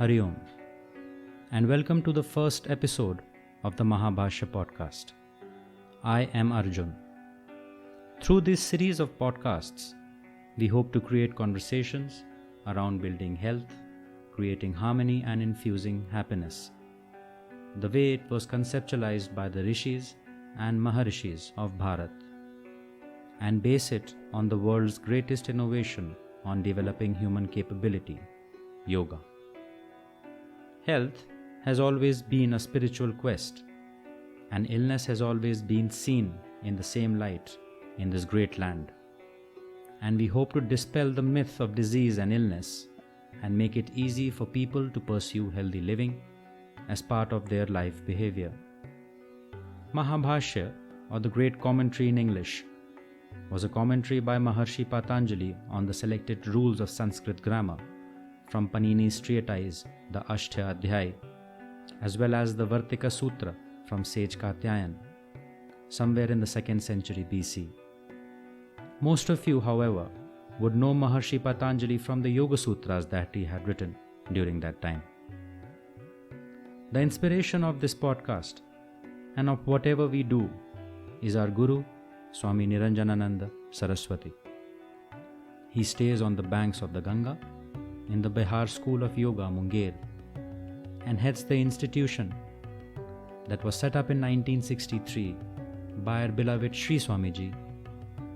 Hari Om, and welcome to the first episode of the Mahabhashya podcast. I am Arjun. Through this series of podcasts, we hope to create conversations around building health, creating harmony, and infusing happiness, the way it was conceptualized by the Rishis and Maharishis of Bharat, and base it on the world's greatest innovation on developing human capability, yoga. Health has always been a spiritual quest, and illness has always been seen in the same light in this great land. And we hope to dispel the myth of disease and illness and make it easy for people to pursue healthy living as part of their life behavior. Mahabhashya, or the great commentary in English, was a commentary by Maharishi Patanjali on the selected rules of Sanskrit grammar from Panini's treatise, the Ashtadhyay, as well as the Vartika Sutra from sage Katyayana, somewhere in the 2nd century BC. Most of you, however, would know Maharishi Patanjali from the Yoga Sutras that he had written during that time. The inspiration of this podcast and of whatever we do is our Guru, Swami Niranjanananda Saraswati. He stays on the banks of the Ganga in the Bihar School of Yoga, Munger, and heads the institution that was set up in 1963 by our beloved Sri Swamiji,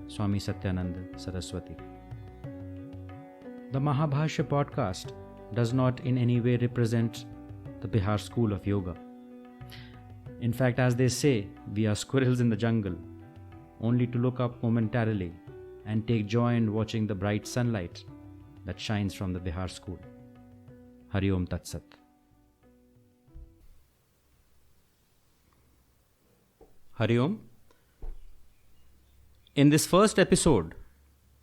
Swami Satyananda Saraswati. The Mahabhashya podcast does not in any way represent the Bihar School of Yoga. In fact, as they say, we are squirrels in the jungle, only to look up momentarily and take joy in watching the bright sunlight that shines from the Bihar School. Hari Om Tat Sat. Hari Om. In this first episode,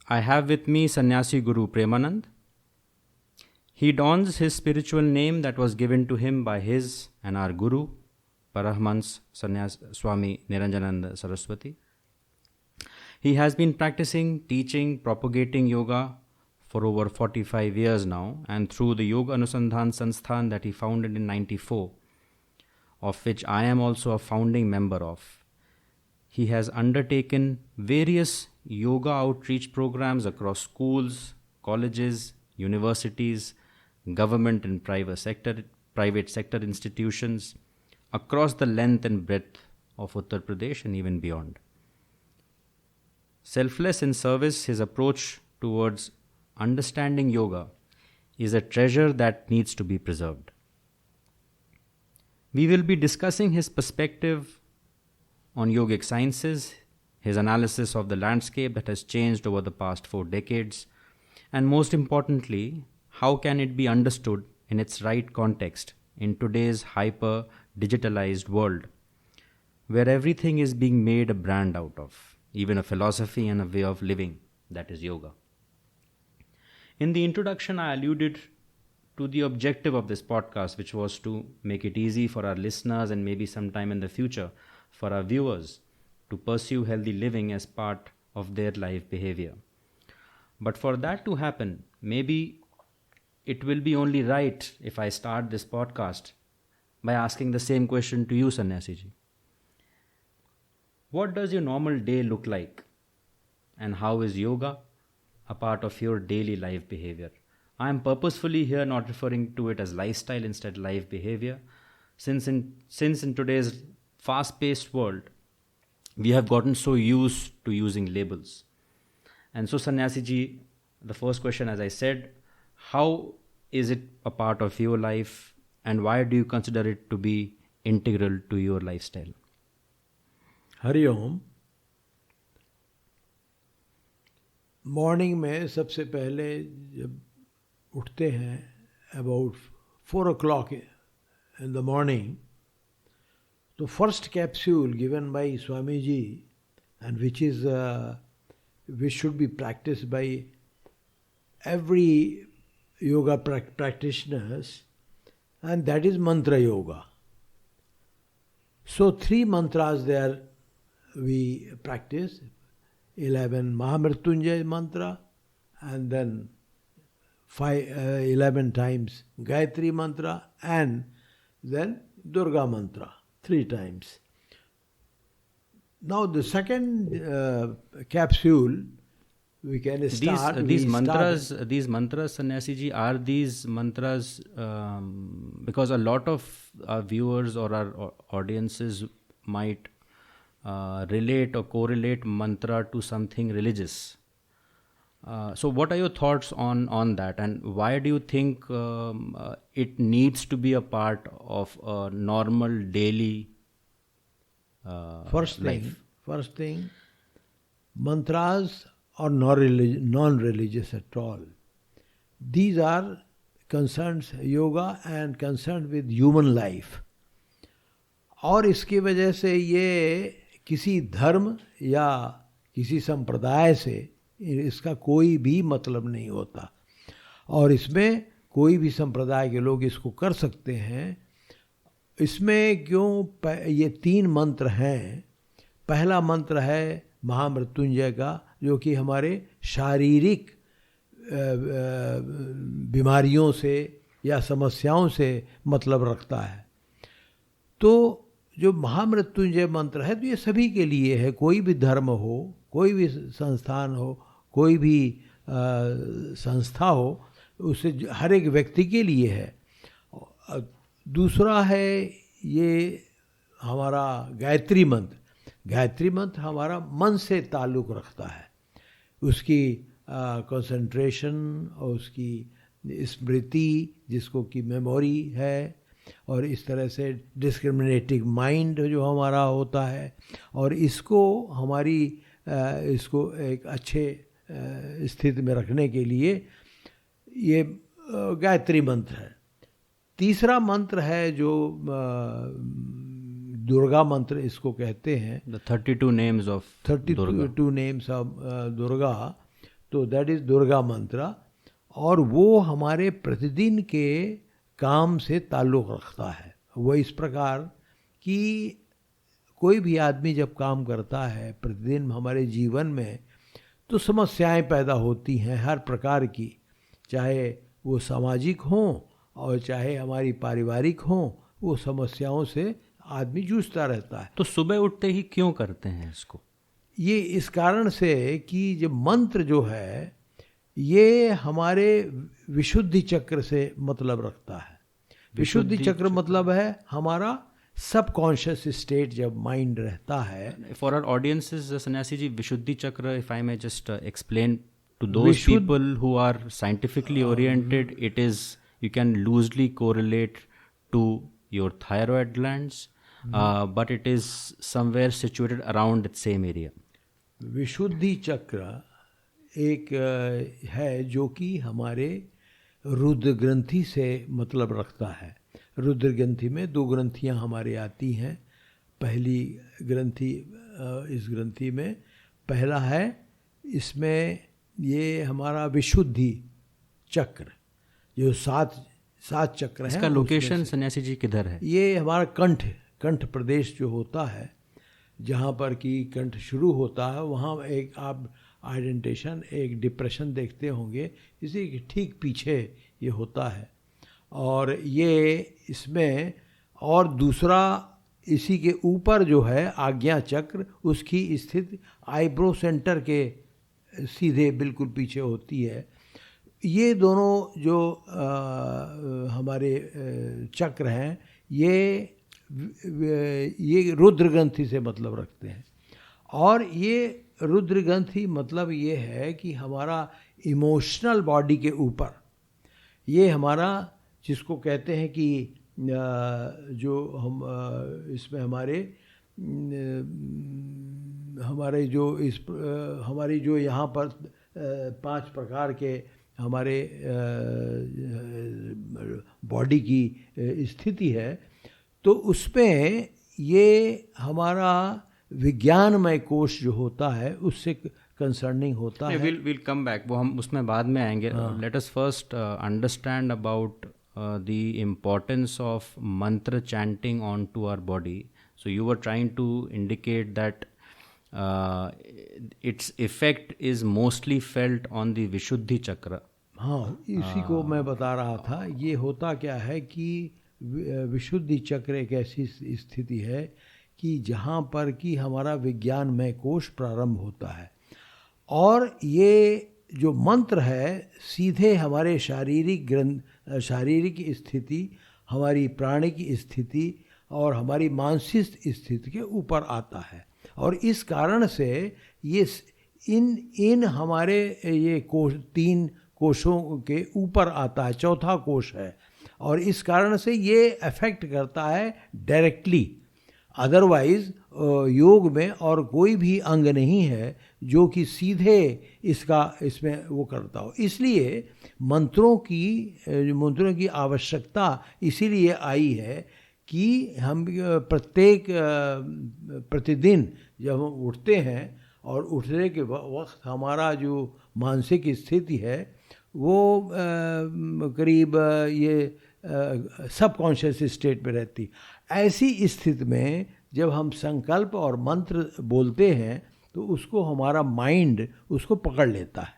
I have with me Sannyasi GuruPremananda. He dons his spiritual name that was given to him by his and our Guru, Parahmans Swami Niranjananda Saraswati. He has been practicing, teaching, propagating yoga for over 45 years now, and through the Yoga Anusandhan Sansthan that he founded in 94, of which I am also a founding member of, he has undertaken various yoga outreach programs across schools, colleges, universities, government and private sector institutions across the length and breadth of Uttar Pradesh and even beyond. Selfless in service, his approach towards understanding yoga is a treasure that needs to be preserved. We will be discussing his perspective on yogic sciences, his analysis of the landscape that has changed over the past 4 decades, and most importantly, how can it be understood in its right context in today's hyper-digitalized world, where everything is being made a brand out of, even a philosophy and a way of living, that is yoga. In the introduction, I alluded to the objective of this podcast, which was to make it easy for our listeners and maybe sometime in the future for our viewers to pursue healthy living as part of their life behavior. But for that to happen, maybe it will be only right if I start this podcast by asking the same question to you, Sannyasiji. What does your normal day look like? And how is yoga a part of your daily life behavior? I am purposefully here not referring to it as lifestyle, instead life behavior, since in today's fast-paced world, we have gotten so used to using labels. And so, Sannyasiji, the first question, as I said, how is it a part of your life and why do you consider it to be integral to your lifestyle? Hari Om. Morning में सबसे पहले जब उठते हैं about 4 o'clock in the morning, the first capsule given by Swamiji, and which should be practiced by every yoga practitioners, and that is mantra yoga. So 3 mantras there we practice, 11 Mahamrityunjay mantra, and then 11 times Gayatri mantra, and then Durga mantra 3 times. Now the second capsule, we can start. These mantras, Sannyasi ji, are these mantras because a lot of our viewers or our audiences might relate or correlate mantra to something religious. So what are your thoughts on that, and why do you think it needs to be a part of a normal daily First life? thing, mantras are non-religious at all. These are concerns yoga and concerned with human life. और इसकी वजह से ये किसी धर्म या किसी संप्रदाय से इसका कोई भी मतलब नहीं होता, और इसमें कोई भी संप्रदाय के लोग इसको कर सकते हैं. इसमें क्यों ये 3 मंत्र हैं. पहला मंत्र है महामृत्युंजय का, जो कि हमारे शारीरिक बीमारियों से या समस्याओं से मतलब रखता है. तो जो महामृत्युंजय मंत्र है, तो ये सभी के लिए है. कोई भी धर्म हो, कोई भी संस्थान हो, कोई भी संस्था हो, उसे हर एक व्यक्ति के लिए है. दूसरा है ये हमारा गायत्री मंत्र. गायत्री मंत्र हमारा मन से ताल्लुक़ रखता है. उसकी कंसंट्रेशन और उसकी स्मृति, जिसको कि मेमोरी है, और इस तरह से डिस्क्रिमिनेटिंग माइंड जो हमारा होता है, और इसको हमारी इसको एक अच्छे स्थिति में रखने के लिए ये गायत्री मंत्र है. तीसरा मंत्र है जो दुर्गा मंत्र इसको कहते हैं. The 32 names of 32 names of Durga. तो दैट इज दुर्गा मंत्र, और वो हमारे प्रतिदिन के काम से ताल्लुक़ रखता है. वो इस प्रकार कि कोई भी आदमी जब काम करता है प्रतिदिन हमारे जीवन में, तो समस्याएं पैदा होती हैं हर प्रकार की, चाहे वो सामाजिक हों और चाहे हमारी पारिवारिक हों. वो समस्याओं से आदमी जूझता रहता है. तो सुबह उठते ही क्यों करते हैं इसको? ये इस कारण से कि जो मंत्र जो है ये हमारे विशुद्धि चक्र से मतलब रखता है. विशुद्धि चक्र मतलब है हमारा सबकॉन्शियस स्टेट जब माइंड रहता है. फॉर आवर ऑडियंसेस सन्यासी ji, Vishuddhi chakra, if I may just explain to those people who are scientifically oriented, it is, you can loosely correlate to your thyroid glands, but it is somewhere situated around its same area. विशुद्धि चक्र एक है जो कि हमारे रुद्र ग्रंथि से मतलब रखता है. रुद्र ग्रंथि में 2 ग्रंथियां हमारे आती हैं. पहली ग्रंथि, इस ग्रंथि में पहला है, इसमें ये हमारा विशुद्धि चक्र जो 7 चक्र है. इसका लोकेशन सन्यासी जी किधर है? ये हमारा कंठ प्रदेश जो होता है, जहाँ पर कि कंठ शुरू होता है, वहाँ एक आप आइडेंटेशन, एक डिप्रेशन देखते होंगे, इसी के ठीक पीछे ये होता है. और ये इसमें, और दूसरा इसी के ऊपर जो है आज्ञा चक्र, उसकी स्थिति आईब्रो सेंटर के सीधे बिल्कुल पीछे होती है. ये दोनों जो हमारे चक्र हैं, ये रुद्र ग्रंथि से मतलब रखते हैं. और ये रुद्र ग्रंथि मतलब ये है कि हमारा इमोशनल बॉडी के ऊपर, ये हमारा जिसको कहते हैं कि जो हम इसमें हमारे जो इस हमारी जो यहाँ पर 5 प्रकार के हमारे बॉडी की स्थिति है, तो उसमें ये हमारा विज्ञानमय कोश जो होता है उससे कंसर्निंग होता है. विल कम बैक, वो हम उसमें बाद में आएंगे. Let us first understand about the importance of mantra chanting on to our body. So you were trying to indicate that its effect is mostly felt on the Vishuddhi chakra, हाँ, इसी को मैं बता रहा था। ये होता क्या है कि विशुद्धि चक्र एक ऐसी स्थिति है कि जहाँ पर कि हमारा विज्ञानमय कोश प्रारंभ होता है, और ये जो मंत्र है सीधे हमारे शारीरिक स्थिति, हमारी प्राणिक स्थिति और हमारी मानसिक स्थिति के ऊपर आता है। और इस कारण से ये इन हमारे ये कोश, 3 कोशों के ऊपर आता है, चौथा कोश है, और इस कारण से ये अफेक्ट करता है डायरेक्टली। अदरवाइज योग में और कोई भी अंग नहीं है जो कि सीधे इसमें वो करता हो। इसलिए मंत्रों की आवश्यकता इसीलिए आई है कि हम प्रतिदिन जब हम उठते हैं और उठने के वक्त हमारा जो मानसिक स्थिति है वो करीब ये सबकॉन्शियस स्टेट में रहती। ऐसी स्थिति में जब हम संकल्प और मंत्र बोलते हैं तो उसको हमारा माइंड उसको पकड़ लेता है,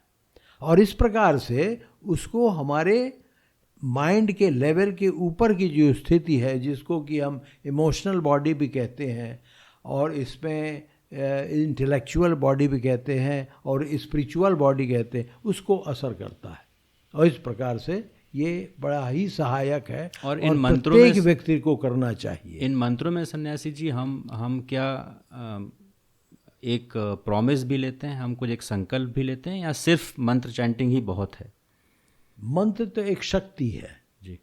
और इस प्रकार से उसको हमारे माइंड के लेवल के ऊपर की जो स्थिति है, जिसको कि हम इमोशनल बॉडी भी कहते हैं और इसमें इंटेलेक्चुअल बॉडी भी कहते हैं और स्पिरिचुअल बॉडी कहते हैं, उसको असर करता है। और इस प्रकार से ये बड़ा ही सहायक है और इन मंत्रों में व्यक्ति को करना चाहिए। इन मंत्रों में सन्यासी जी हम क्या एक प्रॉमिस भी लेते हैं, हम कुछ एक संकल्प भी लेते हैं, या सिर्फ मंत्र चैंटिंग ही बहुत है? मंत्र तो एक शक्ति है जी,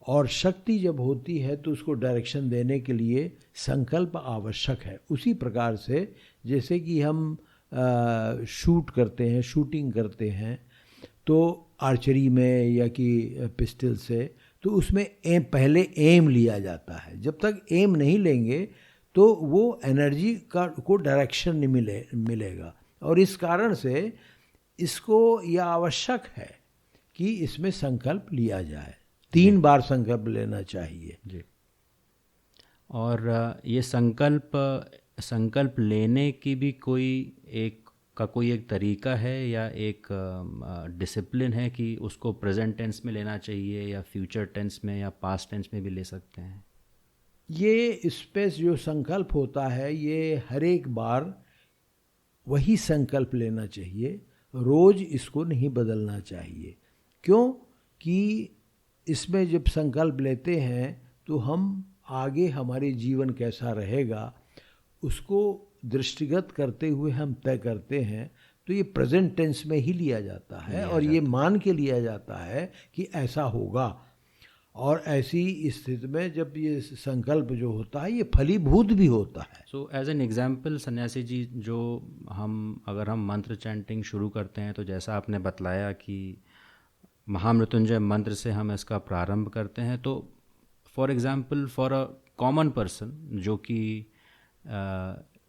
और शक्ति जब होती है तो उसको डायरेक्शन देने के लिए संकल्प आवश्यक है। उसी प्रकार से जैसे कि हम शूट करते हैं, शूटिंग करते हैं, तो आर्चरी में या कि पिस्टल से, तो उसमें पहले एम लिया जाता है। जब तक एम नहीं लेंगे तो वो एनर्जी को डायरेक्शन नहीं मिलेगा, और इस कारण से इसको यह आवश्यक है कि इसमें संकल्प लिया जाए। 3 बार संकल्प लेना चाहिए जी। और ये संकल्प लेने की भी कोई एक तरीका है या एक डिसिप्लिन है कि उसको प्रेजेंट टेंस में लेना चाहिए या फ्यूचर टेंस में या पास्ट टेंस में भी ले सकते हैं? ये स्पेस जो संकल्प होता है ये हर एक बार वही संकल्प लेना चाहिए, रोज इसको नहीं बदलना चाहिए। क्यों कि इसमें जब संकल्प लेते हैं तो हम आगे हमारे जीवन कैसा रहेगा उसको दृष्टिगत करते हुए हम तय करते हैं, तो ये प्रेजेंट टेंस में ही लिया जाता है और ये मान के लिया जाता है कि ऐसा होगा। और ऐसी स्थिति में जब ये संकल्प जो होता है ये फलीभूत भी होता है। सो एज एन एग्जाम्पल सन्यासी जी, जो अगर हम मंत्र चैंटिंग शुरू करते हैं तो जैसा आपने बतलाया कि महामृत्युंजय मंत्र से हम इसका प्रारंभ करते हैं, तो for example for a common person जो कि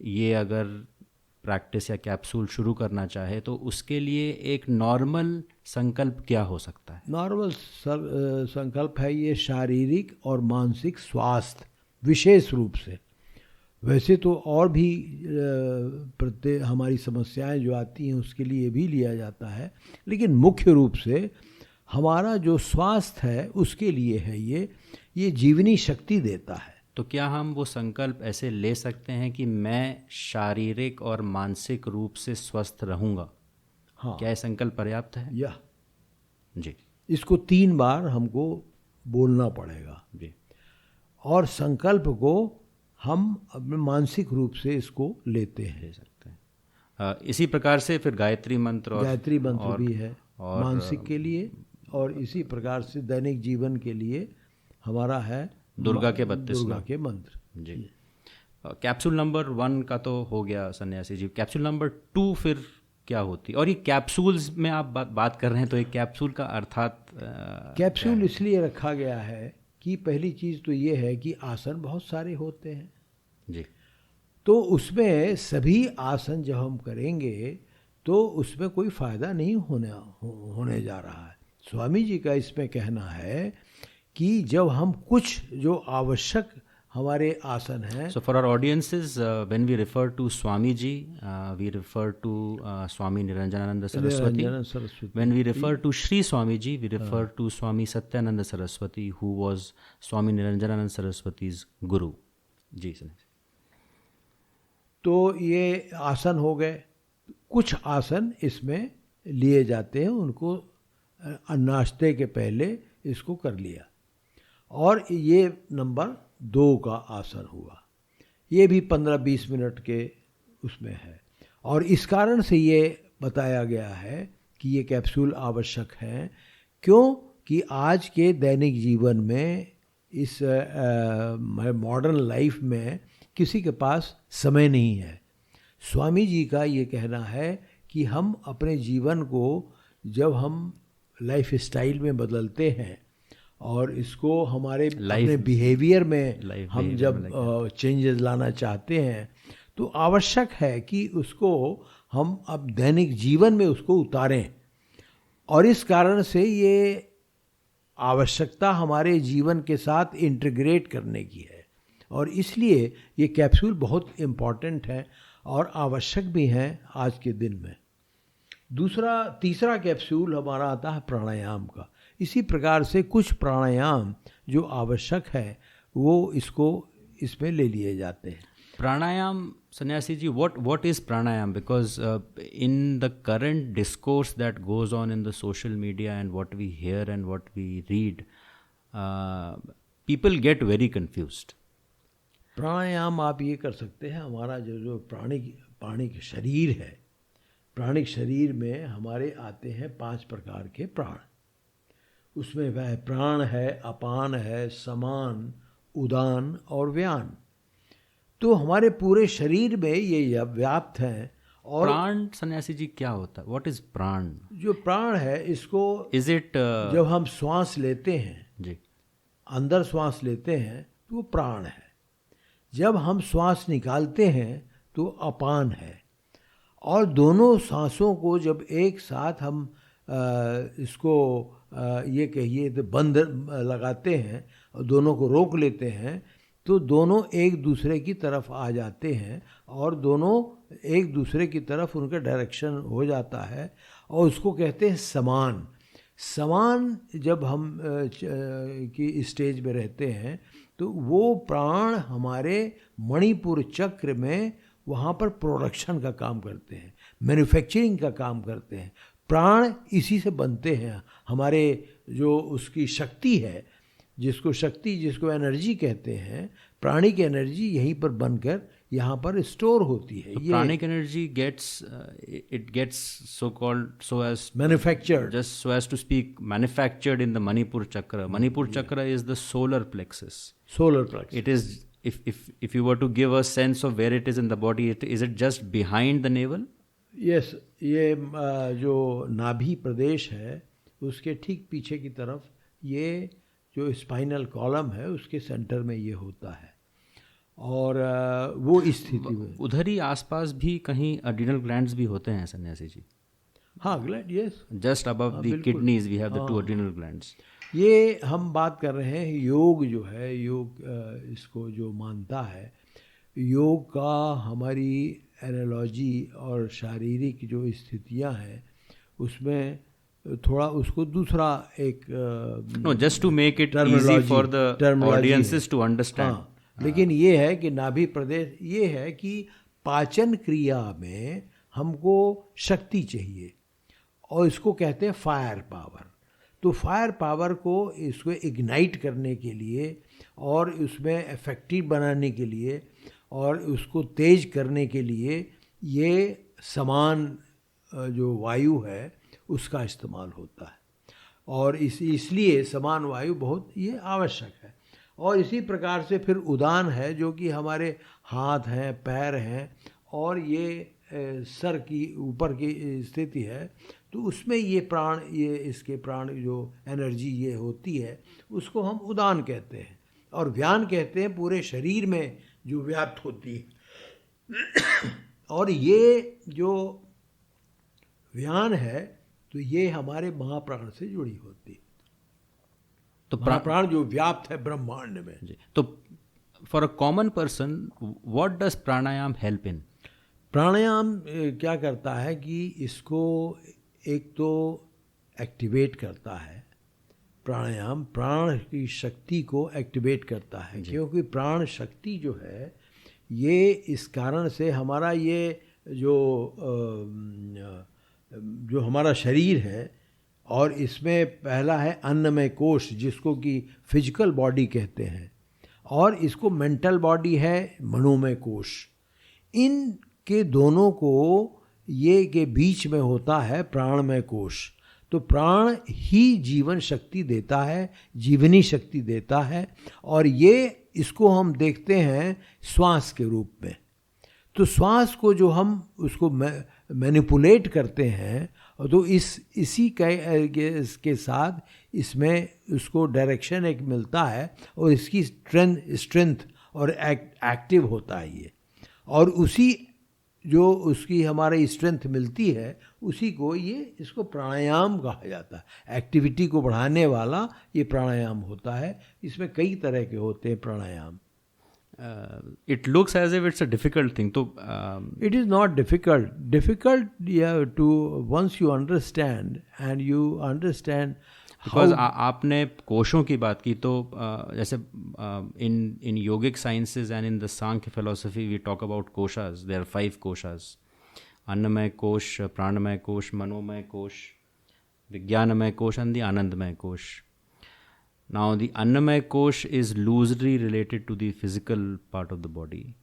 ये अगर प्रैक्टिस या कैप्सूल शुरू करना चाहे तो उसके लिए एक नॉर्मल संकल्प क्या हो सकता है? नॉर्मल संकल्प है ये शारीरिक और मानसिक स्वास्थ्य विशेष रूप से। वैसे तो और भी हमारी समस्याएं जो आती हैं उसके लिए भी लिया जाता है, लेकिन मुख्य रूप से हमारा जो स्वास्थ्य है उसके लिए है। ये जीवनी शक्ति देता है। तो क्या हम वो संकल्प ऐसे ले सकते हैं कि मैं शारीरिक और मानसिक रूप से स्वस्थ रहूँगा? हाँ, क्या ये संकल्प पर्याप्त है? यह जी, इसको 3 बार हमको बोलना पड़ेगा जी। और संकल्प को हम अपने मानसिक रूप से इसको लेते हैं, ले सकते हैं। इसी प्रकार से फिर गायत्री मंत्र भी है और मानसिक के लिए, और इसी प्रकार से दैनिक जीवन के लिए हमारा है दुर्गा के 32 के मंत्र जी। कैप्सूल नंबर 1 का तो हो गया सन्यासी जी। कैप्सूल नंबर 2 फिर क्या होती? और ये कैप्सूल्स में आप बात कर रहे हैं, तो एक कैप्सूल का अर्थात कैप्सूल इसलिए रखा गया है कि पहली चीज़ तो ये है कि आसन बहुत सारे होते हैं जी, तो उसमें सभी आसन जब हम करेंगे तो उसमें कोई फ़ायदा नहीं होने जा रहा है। स्वामी जी का इसमें कहना है कि जब हम कुछ जो आवश्यक हमारे आसन हैं। So for our audiences, when we refer to Swami Ji, we refer to Swami Niranjananda Saraswati. Niranjan Saraswati. When we refer to Shri Swami Ji, we refer to Swami Satyananda Saraswati, who was Swami Niranjananda Saraswati's guru. Ji sir. तो ये आसन हो गए। कुछ आसन इसमें लिए जाते हैं, उनको नाश्ते के पहले इसको कर लिया। और ये नंबर 2 का आसन हुआ। ये भी 15-20 मिनट के उसमें है। और इस कारण से ये बताया गया है कि ये कैप्सूल आवश्यक हैं। क्यों? कि आज के दैनिक जीवन में, इस मॉडर्न लाइफ में किसी के पास समय नहीं है। स्वामी जी का ये कहना है कि हम अपने जीवन को जब हम लाइफ स्टाइल में बदलते हैं और इसको हमारे अपने बिहेवियर में हम जब चेंजेस लाना चाहते हैं, तो आवश्यक है कि उसको हम अब दैनिक जीवन में उसको उतारें। और इस कारण से ये आवश्यकता हमारे जीवन के साथ इंटीग्रेट करने की है। और इसलिए ये कैप्सूल बहुत इम्पॉर्टेंट है और आवश्यक भी हैं आज के दिन में। तीसरा कैप्सूल हमारा आता है प्राणायाम का। इसी प्रकार से कुछ प्राणायाम जो आवश्यक है वो इसमें ले लिए जाते हैं। Pranayam, Sannyasi ji, what is pranayam? Because in the current discourse that goes on in the social media and what we hear and what we read, people get very confused. प्राणायाम आप ये कर सकते हैं, हमारा जो प्राणिक शरीर है, प्राणिक शरीर में हमारे आते हैं 5 प्रकार के प्राण। उसमें वह प्राण है, अपान है, समान, उदान और व्यान। तो हमारे पूरे शरीर में ये व्याप्त हैं। और प्राण, सन्यासी जी, क्या होता है? व्हाट इज प्राण? जो प्राण है, इसको इज इट जब हम श्वास लेते हैं जी, अंदर श्वास लेते हैं तो वो प्राण है। जब हम श्वास निकालते हैं तो अपान है। और दोनों सांसों को जब एक साथ हम इसको ये कहिए तो बंद लगाते हैं और दोनों को रोक लेते हैं, तो दोनों एक दूसरे की तरफ आ जाते हैं और दोनों एक दूसरे की तरफ उनका डायरेक्शन हो जाता है। और उसको कहते हैं समान। समान जब हम की स्टेज में रहते हैं तो वो प्राण हमारे मणिपुर चक्र में वहाँ पर प्रोडक्शन का काम करते हैं, मैन्युफैक्चरिंग का काम करते हैं। प्राण इसी से बनते हैं। हमारे जो उसकी शक्ति है, जिसको एनर्जी कहते हैं, प्राणिक एनर्जी यहीं पर बनकर यहाँ पर स्टोर होती है। ये प्राणिक energy gets so as manufactured, just so as to speak, manufactured in the Manipur chakra. Manipur chakra is the solar plexus. It is, if you were to give a sense of where it is in the body, is it just behind the navel? Yes, ये जो नाभि प्रदेश है उसके ठीक पीछे की तरफ ये जो स्पाइनल कॉलम है उसके सेंटर में ये होता है। और वो स्थिति में उधर ही आसपास भी कहीं एड्रिनल ग्लैंड्स भी होते हैं सन्यासी जी? हाँ, gland, yes, just above the kidneys we have the 2 adrenal glands. ये हम बात कर रहे हैं योग जो है, योग इसको जो मानता है, योग का हमारी एनालॉजी और शारीरिक जो स्थितियां हैं उसमें थोड़ा उसको दूसरा एक no, just to make it easy for the audiences to understand. लेकिन ये है कि नाभि प्रदेश ये है कि पाचन क्रिया में हमको शक्ति चाहिए और इसको कहते हैं फायर पावर। तो फायर पावर को इसको इग्नाइट करने के लिए और उसमें इफेक्टिव बनाने के लिए और उसको तेज करने के लिए ये समान जो वायु है उसका इस्तेमाल होता है। और इसलिए समान वायु बहुत ये आवश्यक है। और इसी प्रकार से फिर उदान है जो कि हमारे हाथ हैं, पैर हैं और ये सर की ऊपर की स्थिति है, तो उसमें ये प्राण, ये इसके प्राण जो एनर्जी ये होती है उसको हम उदान कहते हैं। और व्यान कहते हैं पूरे शरीर में जो व्याप्त होती है। और ये जो व्यान है तो ये हमारे महाप्राण से जुड़ी होती है। तो महाप्राण जो व्याप्त है ब्रह्मांड में। तो for a common person, what does pranayam help in? प्राणायाम क्या करता है कि इसको एक तो एक्टिवेट करता है। प्राणायाम प्राण की शक्ति को एक्टिवेट करता है, क्योंकि प्राण शक्ति जो है ये इस कारण से हमारा ये जो हमारा शरीर है, और इसमें पहला है अन्नमय कोश, जिसको कि फिजिकल बॉडी कहते हैं, और इसको मेंटल बॉडी है मनोमय कोश। इन के दोनों को ये के बीच में होता है प्राणमय कोश। तो प्राण ही जीवन शक्ति देता है, जीवनी शक्ति देता है, और ये इसको हम देखते हैं श्वास के रूप में। तो श्वास को जो हम उसको मैनिपुलेट करते हैं, तो इसी के साथ इसमें उसको डायरेक्शन एक मिलता है, और इसकी स्ट्रेंथ और एक्टिव होता है ये, और उसी जो उसकी हमारी स्ट्रेंथ मिलती है उसी को इसको प्राणायाम कहा जाता है। एक्टिविटी को बढ़ाने वाला ये प्राणायाम होता है। इसमें कई तरह के होते हैं प्राणायाम। It looks as if it's a difficult thing. So it is not difficult. Difficult to once you understand and you understand. Because आपने कोशों की बात की, तो जैसे in yogic sciences and in the Sankhya philosophy we talk about koshas. There are 5 koshas: अन्नमय कोश, प्राणमय कोश, मनोमय कोश, विज्ञानमय कोश, and the आनंदमय कोश. Now the annamaya kosh is loosely related to the physical part of the body.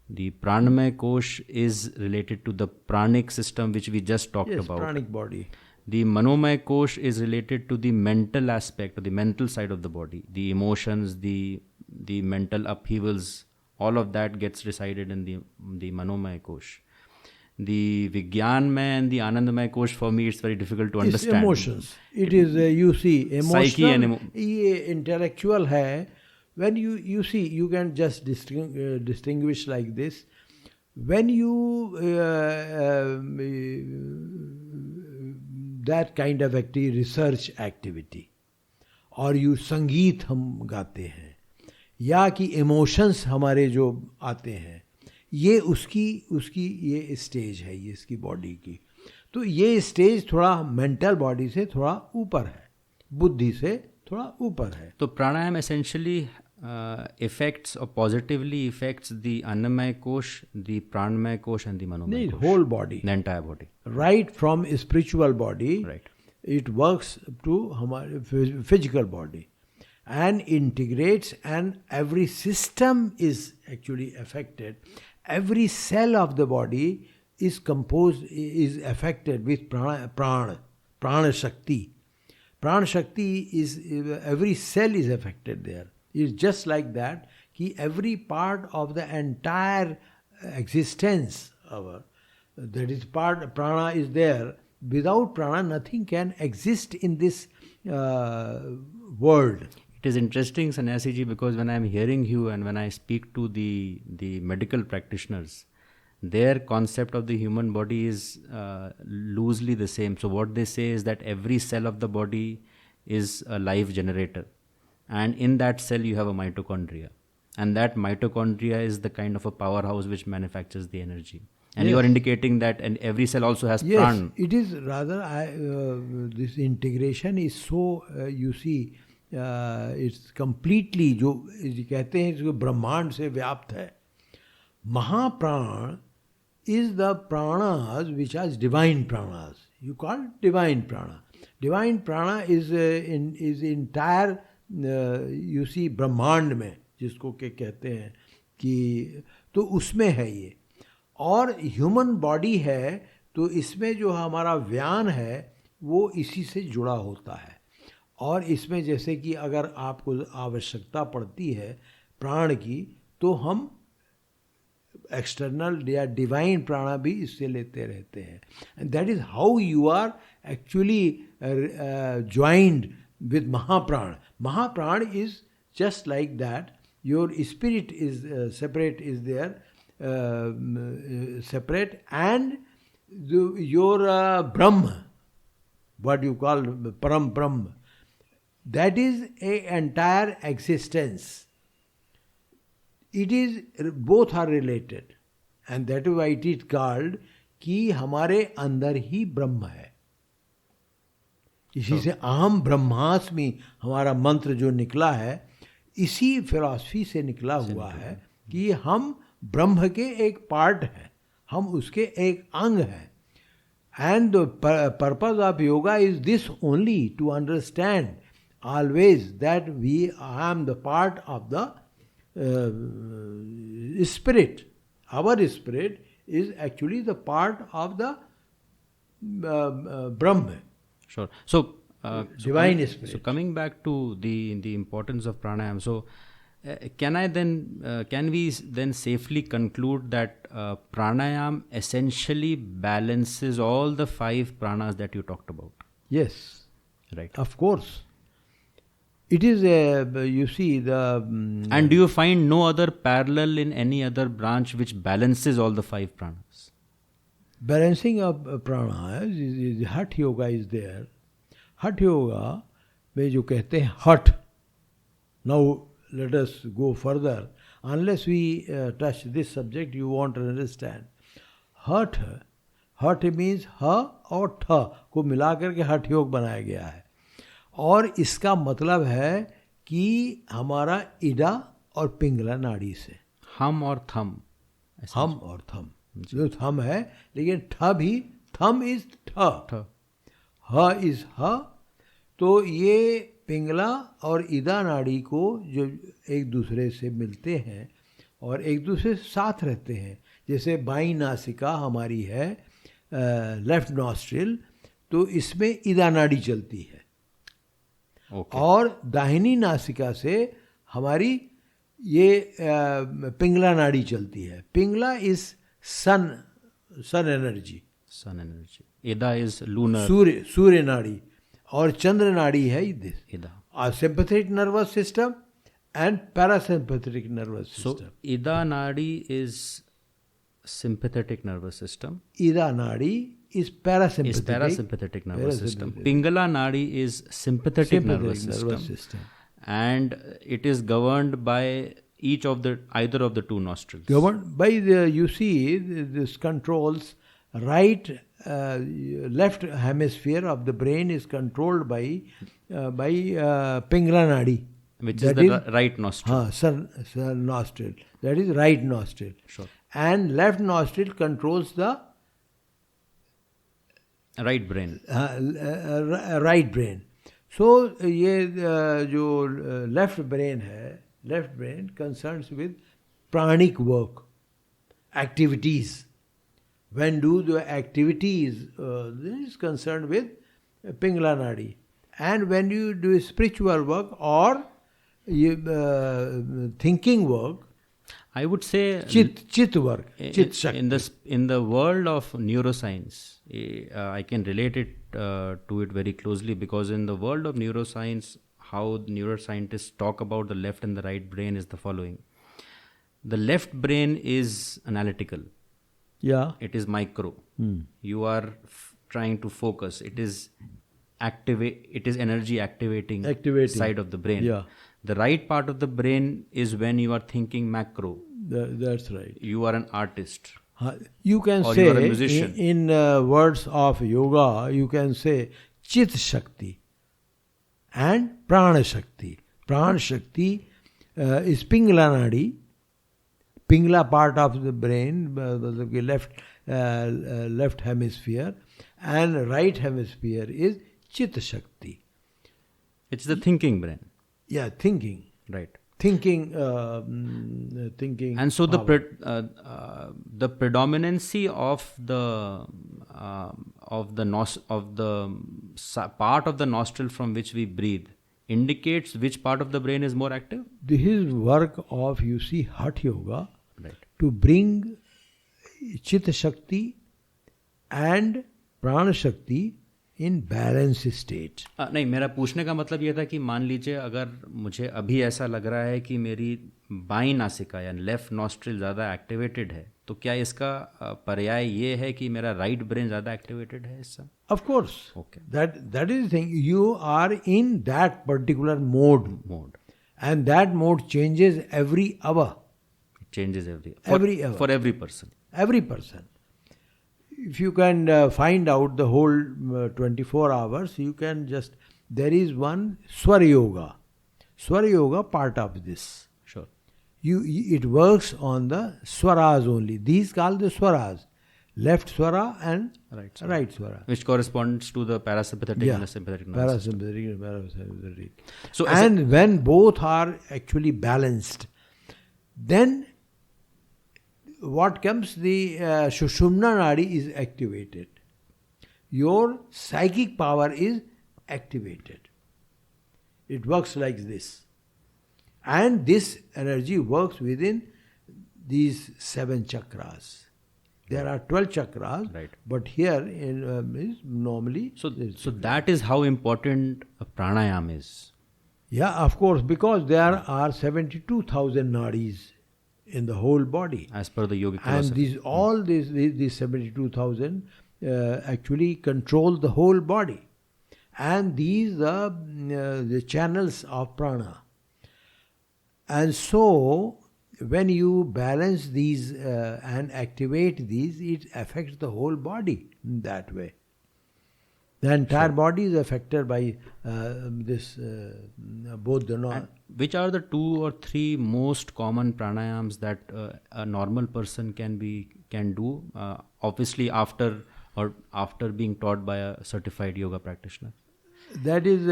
The pranamaya kosh is related to the pranic system which we just talked about. Pranic body. The manomaya kosh is related to the mental aspect, or the mental side of the body. The emotions, the mental upheavals, all of that gets resided in the manomaya kosh. The Vijnanmaya and the Anandamaya kosh, for me, it's very difficult to understand. It's emotions. It is, you see, emotional, ये intellectual है. When you see, you can just distinguish like this. When you, that kind of activity, research activity, और you संगीत हम गाते हैं, या कि emotions हमारे जो आते हैं, ये उसकी ये स्टेज है, ये इसकी बॉडी की। तो ये स्टेज थोड़ा मेंटल बॉडी से थोड़ा ऊपर है, बुद्धि से थोड़ा ऊपर है। तो प्राणायाम essentially affects or positively affects the annamaya kosh, the pranamaya kosh and the manomaya kosh. Whole body, the entire body, right from spiritual body, right, it works to हमारे physical body and integrates, and every system is actually affected. Every cell of the body is affected with prana shakti. Prana shakti is, every cell is affected there. It's just like that, कि every part of the entire existence, that is part, prana is there. Without prana, nothing can exist in this world. It is interesting, Sannyasi ji, because when I am hearing you and when I speak to the medical practitioners, their concept of the human body is loosely the same. So what they say is that every cell of the body is a life generator, and in that cell you have a mitochondria, and that mitochondria is the kind of a powerhouse which manufactures the energy. And you are indicating that, and every cell also has pran. It is rather, this integration is so, you see, it's completely, जो कहते हैं इसको ब्रह्मांड से व्याप्त है. Mahapran is the pranas which are divine pranas. You call it divine prana. Divine prana is entire, you see, ब्रह्मांड में, जिसको के कहते हैं कि, तो उसमें है ये. और ह्यूमन बॉडी है, तो इसमें जो हमारा व्यान है वो इसी से जुड़ा होता है. और इसमें जैसे कि अगर आपको आवश्यकता पड़ती है प्राण की, तो हम एक्सटर्नल या डिवाइन प्राणा भी इससे लेते रहते हैं. And that is how you are actually joined with Mahaprana. Mahaprana is just like that. Your spirit is separate, is there separate, and your Brahma, what you call Param Brahma, that is a entire existence. It is, both are related, and that is why it is called कि हमारे अंदर ही ब्रह्म है. इसी से अहम ब्रह्मास्मि हमारा मंत्र जो निकला है, इसी फिलॉसफी से निकला हुआ है कि हम ब्रह्म के एक पार्ट हैं, हम उसके एक अंग हैं. And the purpose of yoga is this only, to understand always that we am the part of the spirit. Our spirit is actually the part of the Brahma. Sure. So, divine spirit. So coming back to the importance of pranayama. So, can we then safely conclude that pranayama essentially balances all the 5 pranas that you talked about? Yes. Right. Of course. It is you see the... and do you find no other parallel in any other branch which balances all the 5 pranas? Balancing of pranas is Hatha Yoga is there. Hatha Yoga में जो कहते हैं हठ. Now let us go further. Unless we touch this subject, you won't understand. Hatha. Hatha means ह और ठ को मिलाकर के हठ योग बनाया गया है. और इसका मतलब है कि हमारा इडा और पिंगला नाड़ी से. हम और थम. हम और थम. जो थम है, लेकिन ठ भी, थम इज ठ, ह इज ह. तो ये पिंगला और इदा नाड़ी को जो एक दूसरे से मिलते हैं और एक दूसरे से साथ रहते हैं. जैसे बाईं नासिका हमारी है, लेफ्ट नॉस्ट्रिल, तो इसमें इदा नाड़ी चलती है. और दाहिनी नासिका से हमारी ये पिंगला नाड़ी चलती है. Pingala is sun energy. Ida is lunar, Surya nadi. और चंद्र नाड़ी है Ida. Sympathetic nervous system and parasympathetic nervous system. So ida nadi is sympathetic nervous system. Ida nadi is parasympathetic nervous system. Pingala nadi is sympathetic nervous system. And it is governed by either of the 2 nostrils. Governed by you see, this controls left hemisphere of the brain is controlled by Pingala nadi, which is the right nostril. Nostril. That is right nostril. Sure. And left nostril controls the right brain. Right brain. So ये जो left brain है, left brain concerns with pranic work, activities. When do the activities is concerned with Pingala nadi. And when you do spiritual work or thinking work, I would say chit work, chit shakti. In the world of neuroscience, I can relate it to it very closely, because in the world of neuroscience, how neuroscientists talk about the left and the right brain is the following. The left brain is analytical. Yeah. It is micro. You are trying to focus. It is energy activating side of the brain. Yeah. The right part of the brain is when you are thinking macro. That's right. You are an artist. You can or say, you are a musician. in words of yoga, you can say Chit Shakti and Prana Shakti. Prana Shakti is Pingala nadi. Pingala part of the brain, left hemisphere, and right hemisphere is Chit Shakti. It's the thinking brain. Yeah, thinking. Right. Thinking. And so the predominancy of the part of the nostril from which we breathe indicates which part of the brain is more active. This is work of, you see, Hatha Yoga, right, to bring Chitta Shakti and Prana Shakti in balanced state. नहीं, मेरा पूछने का मतलब ये था कि मान लीजिए अगर मुझे अभी ऐसा लग रहा है कि मेरी बाईं नासिका या लेफ्ट नॉस्ट्रिल ज़्यादा एक्टिवेटेड है, तो क्या इसका पर्याय ये है कि मेरा राइट ब्रेन ज़्यादा एक्टिवेटेड है इस समय? Of course. Okay. That is the thing. You are in that particular mode. And that mode changes every hour. changes every hour. For every person. Every person. If you can find out the whole 24 hours, you can just... There is one Swara Yoga. Swara Yoga part of this. Sure. It works on the swaras only. These called the swaras. Left swara and right swara. Which corresponds to the parasympathetic and the sympathetic nervous system. Parasympathetic and parasympathetic. So and when both are actually balanced, then what comes, the Sushumna Nadi is activated. Your psychic power is activated. It works like this. And this energy works within these 7 chakras. There are 12 chakras, right. But here is normally... So that is how important a pranayama is. Yeah, of course, because there are 72,000 nadis in the whole body. As per the yogic philosophy. And these 72,000 actually control the whole body. And these are the channels of prana. And so, when you balance these and activate these, it affects the whole body in that way. The entire body is affected by both the... And which are the 2 or 3 most common pranayams that a normal person can do, obviously after being taught by a certified yoga practitioner? That is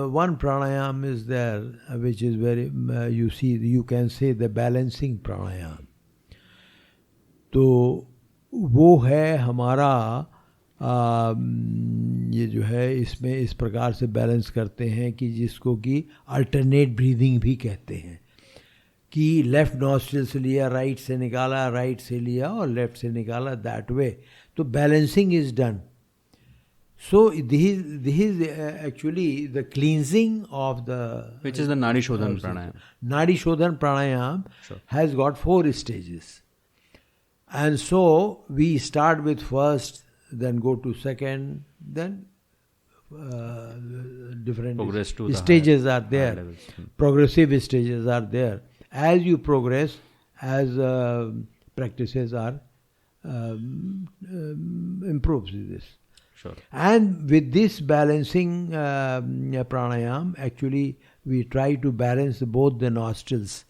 one pranayam is there, which is very, you can say the balancing pranayam. तो वो है हमारा ये जो है, इसमें इस प्रकार से बैलेंस करते हैं कि जिसको कि अल्टरनेट ब्रीदिंग भी कहते हैं, कि लेफ्ट नॉस्ट्रिल से लिया, राइट से निकाला, राइट से लिया और लेफ्ट से निकाला, दैट वे. तो balancing is done. So this is actually the cleansing of the... Which is the Nadi Shodhan Pranayam. Nadi Shodhan Pranayam has got 4 stages. And so we start with first, then go to second, then different stages are there. Progressive stages are there. As you progress, as practices are improves this. Sure. And with this balancing pranayam, actually we try to balance both the nostrils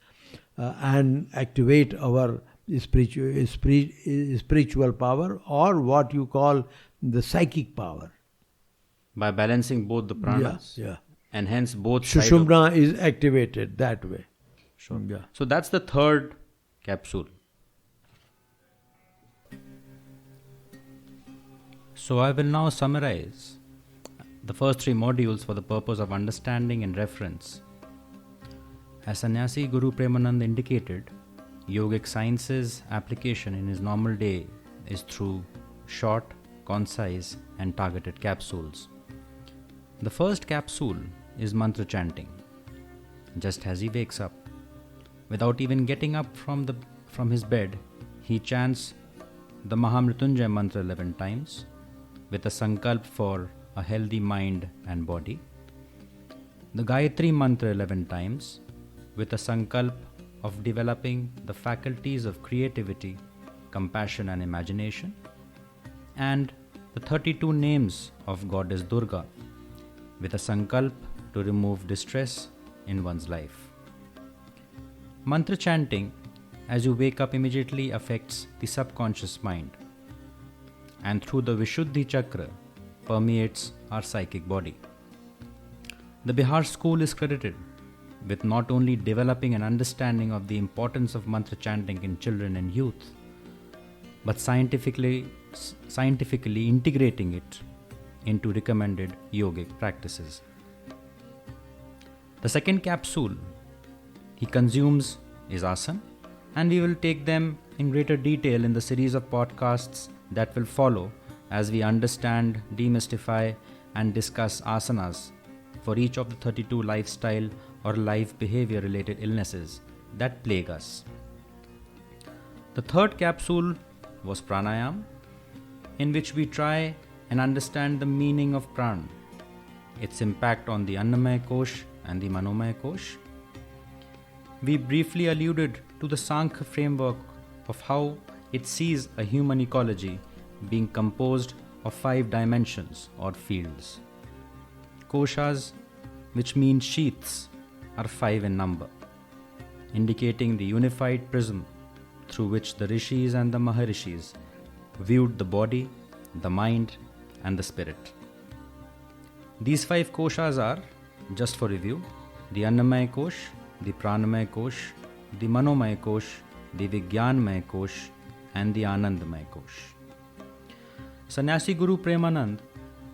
and activate our spiritual power, or what you call the psychic power. By balancing both the pranas. Yeah. And hence both Sushumna is activated that way. Sure. Yeah. So that's the 3rd capsule. So I will now summarize the first 3 modules for the purpose of understanding and reference. As Sannyasi GuruPremananda indicated, yogic science's application in his normal day is through short, concise and targeted capsules. The first capsule is mantra chanting. Just as he wakes up, without even getting up from his bed, he chants the Mahamrityunjay mantra 11 times with a sankalp for a healthy mind and body. The Gayatri mantra 11 times with a sankalp of developing the faculties of creativity, compassion and imagination. And the 32 names of Goddess Durga with a sankalp to remove distress in one's life. Mantra chanting as you wake up immediately affects the subconscious mind, and through the Vishuddhi chakra permeates our psychic body. The Bihar school is credited with not only developing an understanding of the importance of mantra chanting in children and youth, but scientifically integrating it into recommended yogic practices. The second capsule he consumes is Asana, and we will take them in greater detail in the series of podcasts that will follow as we understand, demystify and discuss asanas for each of the 32 lifestyle or life behavior related illnesses that plague us. The third capsule was Pranayama, in which we try and understand the meaning of Pran, its impact on the Annamaya Kosh and the Manomaya Kosh. we briefly alluded to the Sankhya framework of how it sees a human ecology being composed of 5 dimensions or fields. Koshas, which mean sheaths, are 5 in number, indicating the unified prism through which the rishis and the maharishis viewed the body, the mind, and the spirit. These 5 koshas are, just for review, the Annamaya Kosh, the Pranamaya Kosh, the Manomaya Kosh, the Vijnanmaya Kosh, and the Anandamaya Kosh. Sannyasi Guru Premananda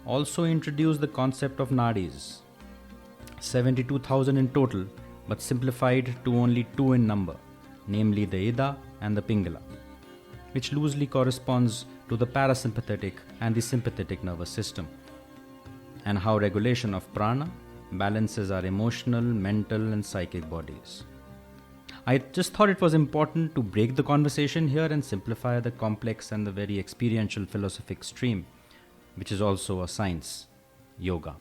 also introduced the concept of nadis, 72,000 in total, but simplified to only 2 in number, namely the Ida and the Pingala, which loosely corresponds to the parasympathetic and the sympathetic nervous system, and how regulation of prana balances our emotional, mental, and psychic bodies. I just thought it was important to break the conversation here and simplify the complex and the very experiential philosophic stream, which is also a science, yoga.